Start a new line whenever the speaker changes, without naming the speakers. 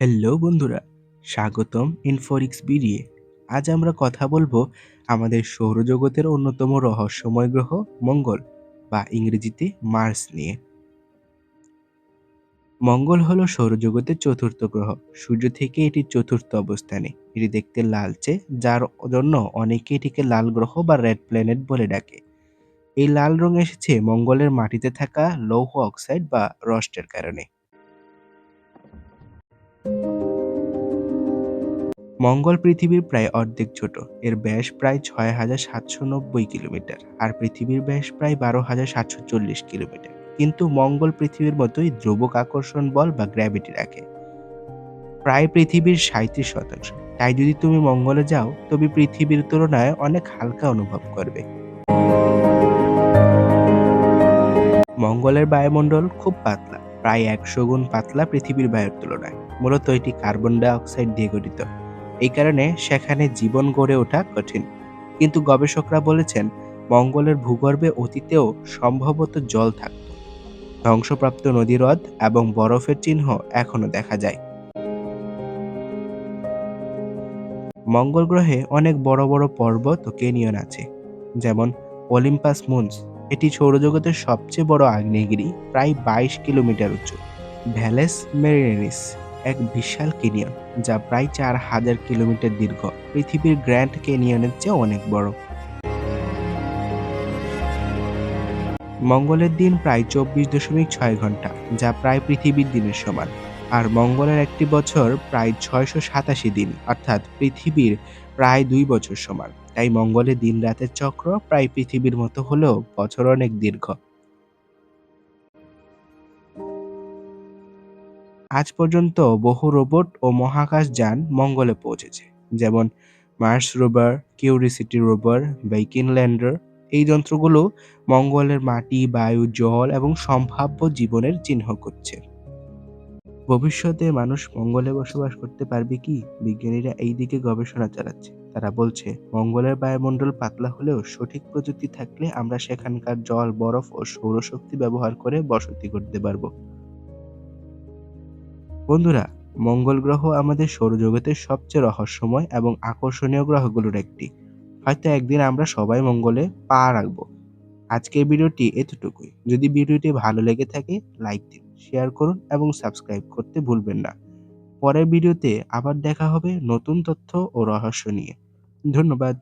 Hello বন্ধুরা, স্বাগতম ইনফোরিক্স BDA. আজ আমরা কথা বলবো আমাদের সৌরজগতের অন্যতম রহস্যময় গ্রহ মঙ্গল বা ইংরেজিতে মার্স নিয়ে। মঙ্গল হলো সৌরজগতের চতুর্থ গ্রহ। সূর্য থেকে এটি চতুর্থ অবস্থানে। এটি দেখতে লালচে, যার জন্য অনেকে এটিকে লাল গ্রহ বা রেড প্ল্যানেট বলে ডাকে। এই লাল রং এসেছে মঙ্গলের মাটিতে থাকা লৌহ অক্সাইড বা রস্টের কারণে। মঙ্গল পৃথিবীর প্রায় অর্ধেক ছোট। এর ব্যাস প্রায় ৬,৭৯০ কিলোমিটার আর পৃথিবীর ব্যাস প্রায় ১২,৭৪০ কিলোমিটার। কিন্তু মঙ্গল পৃথিবীর মতোই ধ্রুবক আকর্ষণ বল বা গ্র্যাভিটি রাখে, প্রায় পৃথিবীর ৩৭%। তাই যদি তুমি মঙ্গলে যাও তবে পৃথিবীর তুলনায় অনেক হালকা অনুভব করবে। মঙ্গলের বায়ুমণ্ডল খুব পাতলা, প্রায় ১০০ গুণ পাতলা পৃথিবীর বায়ুর তুলনায়। মূলত এটি কার্বন ডাই অক্সাইড দিয়ে গঠিত। এই কারণে সেখানে জীবন গড়ে ওঠা কঠিন। কিন্তু গবেষকরা বলেছেন মঙ্গলের ভূগর্ভে অতীতেও সম্ভবত জল থাকত। ধ্বংসপ্রাপ্ত নদীহ্রদ এবং বরফের চিহ্ন এখনো দেখা যায়। মঙ্গল গ্রহে অনেক বড় বড় পর্বত ও ক্যানিয়ন আছে, যেমন অলিম্পাস মুন্স। এটি সৌরজগতের সবচেয়ে বড় আগ্নেয়গিরি, প্রায় ২২ কিলোমিটার উঁচু। ভ্যালেস মেরিনেরিস এক বিশাল ক্যানিয়ন, যা প্রায় ৪,০০০ কিলোমিটার দীর্ঘ। পৃথিবীর গ্র্যান্ড ক্যানিয়নের চেয়ে অনেক বড়। মঙ্গলের দিন প্রায় ২৪.৬ ঘন্টা, যা প্রায় পৃথিবীর দিনের সমান। আর মঙ্গলের একটি বছর প্রায় ৬৮৭ দিন, অর্থাৎ পৃথিবীর প্রায় ২ বছর সমান। তাই মঙ্গলের দিন রাতের চক্র প্রায় পৃথিবীর মতো হলেও বছর অনেক দীর্ঘ। আজ পর্যন্ত বহু রোবট ও মহাকাশযান মঙ্গলে পৌঁছেছে, যেমন Mars rover, Curiosity rover, Viking lander. এই যন্ত্রগুলো মঙ্গলের মাটি, বায়ু, জল এবং সম্ভাব্য জীবনের চিহ্ন খুঁজছে। ভবিষ্যতে মানুষ মঙ্গলে বসবাস করতে পারবে কি? বিজ্ঞানীরা এই দিকে গবেষণা চালাচ্ছে। তারা বলছে মঙ্গলের বায়ুমণ্ডল পাতলা হলেও সঠিক প্রযুক্তি থাকলে আমরা সেখানকার জল, বরফ ও সৌরশক্তি ব্যবহার করে বসতি করতে পারবো। বন্ধুরা, মঙ্গল গ্রহ আমাদের সৌরজগতের সবচেয়ে রহস্যময় এবং আকর্ষণীয় গ্রহগুলোর একটি। হয়তো একদিন আমরা সবাই মঙ্গলে পা রাখবো। আজকের ভিডিওটি এতটুকুই। যদি ভিডিওটি ভালো লেগে থাকে লাইক দিন, শেয়ার করুন এবং সাবস্ক্রাইব করতে ভুলবেন না। পরের ভিডিওতে আবার দেখা হবে নতুন তথ্য ও রহস্য নিয়ে। ধন্যবাদ।